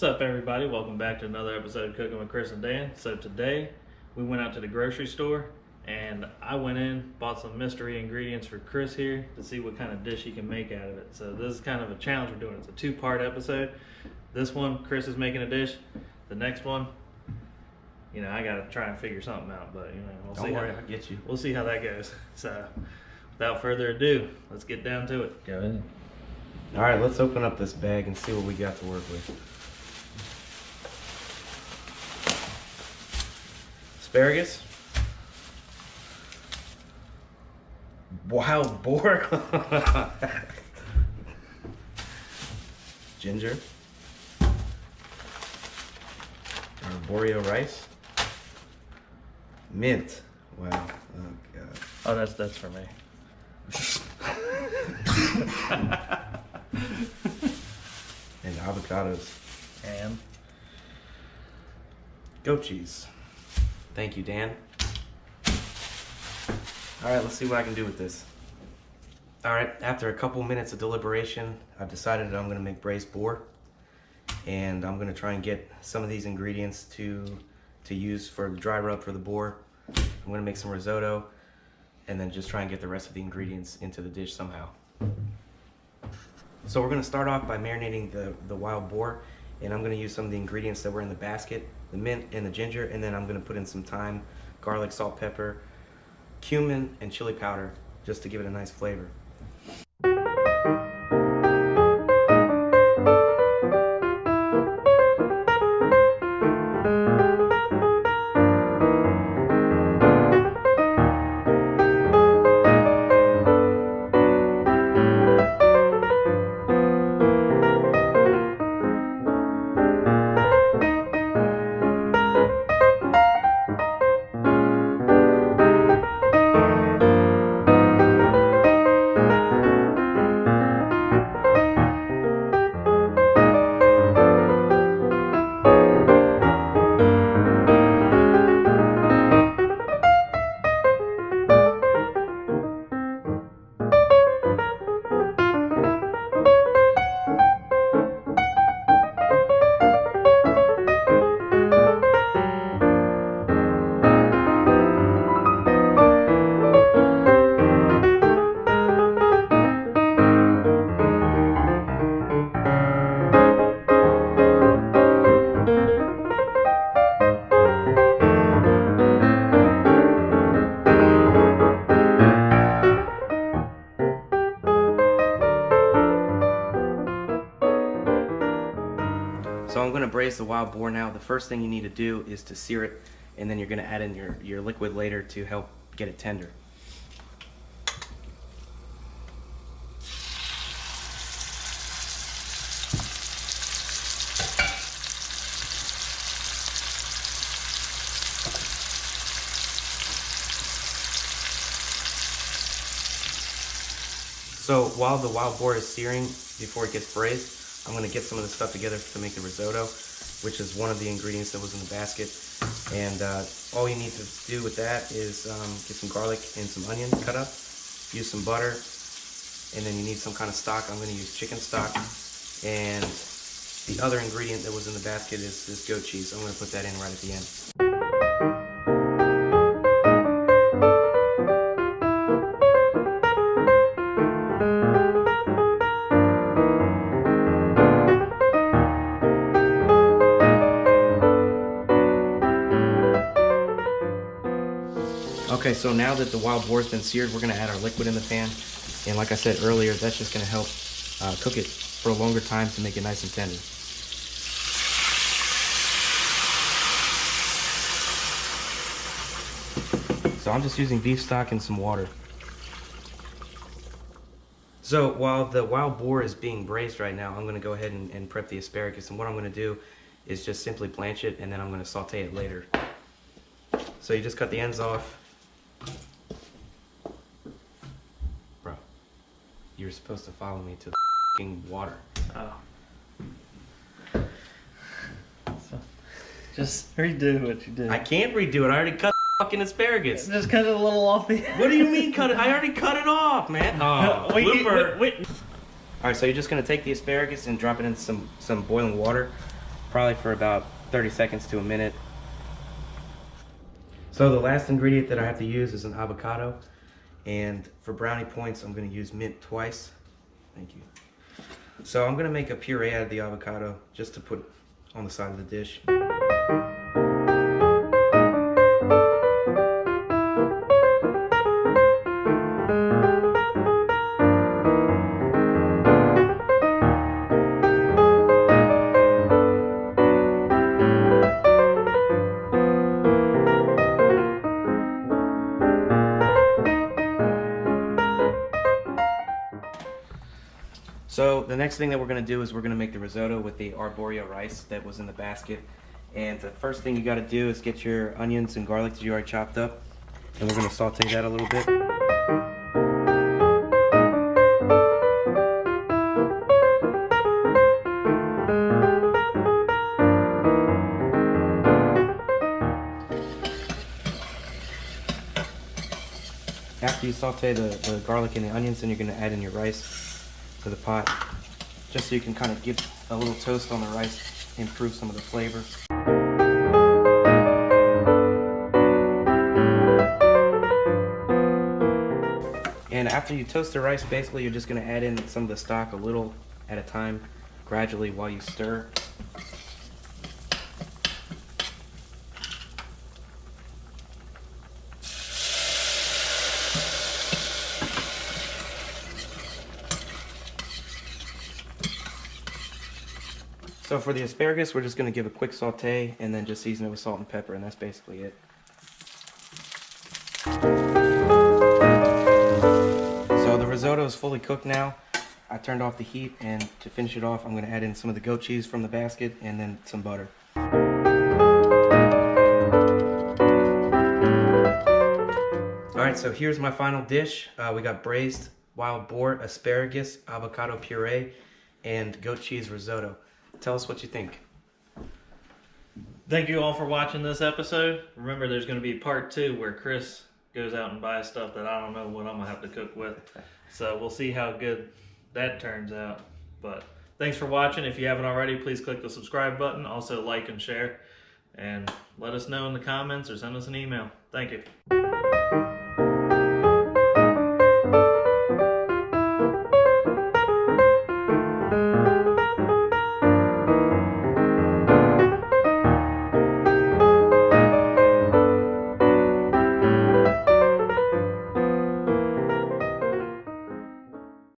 What's up, everybody? Welcome back to another episode of Cooking with Chris and Dan. So today we went out to the grocery store and I went in, bought some mystery ingredients for Chris here to see what kind of dish he can make out of it. So this is kind of a challenge we're doing. It's a two-part episode. This one, Chris is making a dish. The next one, I gotta try and figure something out, but we'll see. Don't worry, I'll get you. We'll see how that goes. So without further ado, let's get down to it. Go ahead. All right, let's open up this bag and see what we got to work with. Asparagus. Wild boar. Ginger. Arborio rice. Mint. Wow. Oh god. Oh, that's for me. And avocados. And goat cheese. Thank you, Dan. Alright, let's see what I can do with this. Alright, after a couple minutes of deliberation, I've decided that I'm going to make braised boar. And I'm going to try and get some of these ingredients to use for the dry rub for the boar. I'm going to make some risotto and then just try and get the rest of the ingredients into the dish somehow. So we're going to start off by marinating the wild boar, and I'm going to use some of the ingredients that were in the basket, the mint and the ginger, and then I'm going to put in some thyme, garlic, salt, pepper, cumin, and chili powder just to give it a nice flavor. So I'm going to braise the wild boar now. The first thing you need to do is to sear it, and then you're going to add in your liquid later to help get it tender. So while the wild boar is searing before it gets braised, I'm going to get some of the stuff together to make the risotto, which is one of the ingredients that was in the basket. And all you need to do with that is get some garlic and some onion cut up, use some butter, and then you need some kind of stock. I'm going to use chicken stock. And the other ingredient that was in the basket is this goat cheese. I'm going to put that in right at the end. Okay, so now that the wild boar's been seared, we're going to add our liquid in the pan. And like I said earlier, that's just going to help cook it for a longer time to make it nice and tender. So I'm just using beef stock and some water. So while the wild boar is being braised right now, I'm going to go ahead and prep the asparagus. And what I'm going to do is just simply blanch it, and then I'm going to saute it later. So you just cut the ends off. Bro, you were supposed to follow me to the f***ing water. oh, so just redo what you did. I can't redo it. I already cut the fucking asparagus. Just cut it a little off the. What do you mean cut it? I already cut it off, man. Oh, wait. All right, so you're just gonna take the asparagus and drop it in some boiling water, probably for about 30 seconds to a minute. So the last ingredient that I have to use is an avocado, and for brownie points I'm going to use mint twice. Thank you. So I'm going to make a puree out of the avocado just to put on the side of the dish. So the next thing that we're going to do is we're going to make the risotto with the arborio rice that was in the basket. And the first thing you got to do is get your onions and garlic that you already chopped up, and we're going to saute that a little bit. After you saute the garlic and the onions, then you're going to add in your rice to the pot, just so you can kind of give a little toast on the rice, improve some of the flavor. And after you toast the rice, basically you're just going to add in some of the stock a little at a time, gradually while you stir. So for the asparagus, we're just going to give a quick saute and then just season it with salt and pepper, and that's basically it. So the risotto is fully cooked now. I turned off the heat, and to finish it off, I'm going to add in some of the goat cheese from the basket and then some butter. Alright, so here's my final dish. We got braised wild boar, asparagus, avocado puree, and goat cheese risotto. Tell us what you think. Thank you all for watching this episode. Remember, there's going to be part 2 where Chris goes out and buys stuff that I don't know what I'm going to have to cook with. So we'll see how good that turns out. But thanks for watching. If you haven't already, please click the subscribe button. Also like and share. And let us know in the comments or send us an email. Thank you.